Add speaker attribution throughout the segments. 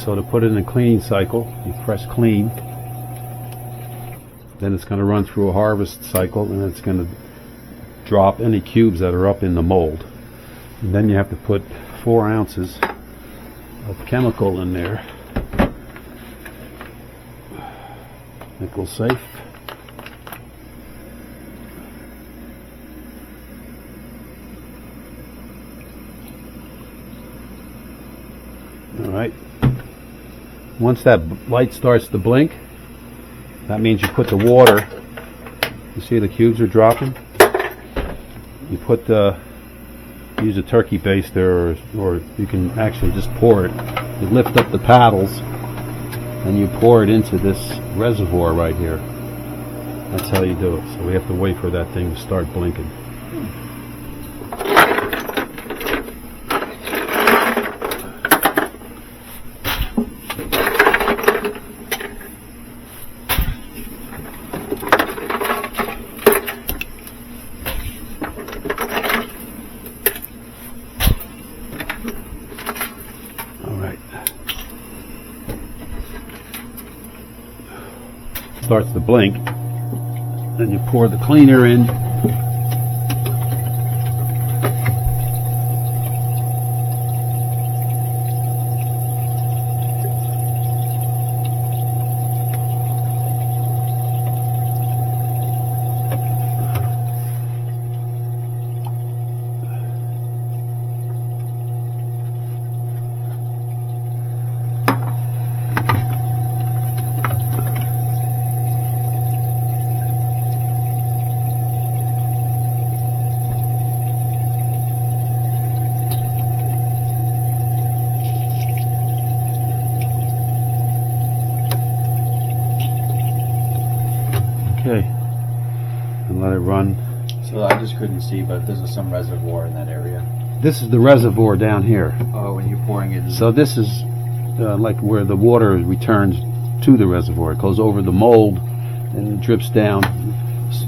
Speaker 1: So to put it in a cleaning cycle, you press clean. Then it's going to run through a harvest cycle, and it's going to drop any cubes that are up in the mold. And then you have to put 4 ounces of chemical in there. Nickel safe. Alright. Once that light starts to blink, that means you put the water. You see the cubes are dropping? You put use a turkey baster, or you can actually just pour it. You lift up the paddles and you pour it into this reservoir right here. That's how you do it. So we have to wait for that thing to start blinking. Starts to blink, then you pour the cleaner in. Okay, and let it run.
Speaker 2: So I just couldn't see, but there's some reservoir in that area.
Speaker 1: This is the reservoir down here.
Speaker 2: Oh, when you're pouring it.
Speaker 1: So this is like where the water returns to the reservoir. It goes over the mold and it drips down.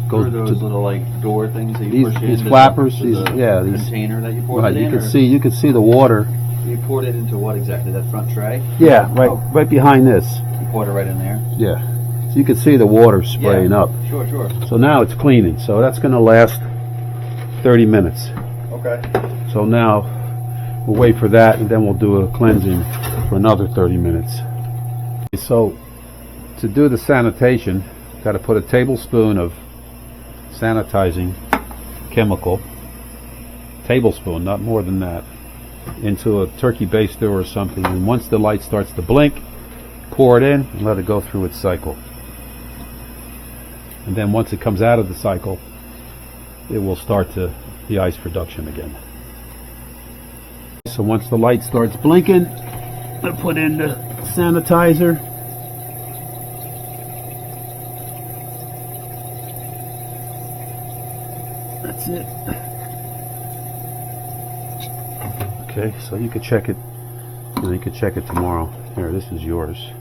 Speaker 2: Goes those little like door things that you push in.
Speaker 1: These flappers.
Speaker 2: These container that you poured
Speaker 1: right,
Speaker 2: it in.
Speaker 1: You can see the water.
Speaker 2: You poured it into what exactly? That front tray?
Speaker 1: Yeah, right behind this.
Speaker 2: You poured it right in there.
Speaker 1: Yeah. So you can see the water spraying up.
Speaker 2: Sure.
Speaker 1: So now it's cleaning. So that's going to last 30 minutes.
Speaker 2: Okay.
Speaker 1: So now we'll wait for that, and then we'll do a cleansing for another 30 minutes. So to do the sanitation, got to put a tablespoon of sanitizing chemical, tablespoon, not more than that, into a turkey baster or something. And once the light starts to blink, pour it in and let it go through its cycle. And then once it comes out of the cycle, it will start the ice production again. So once the light starts blinking, I put in the sanitizer. That's it. Okay, so you could check it. You could check it tomorrow. Here, this is yours.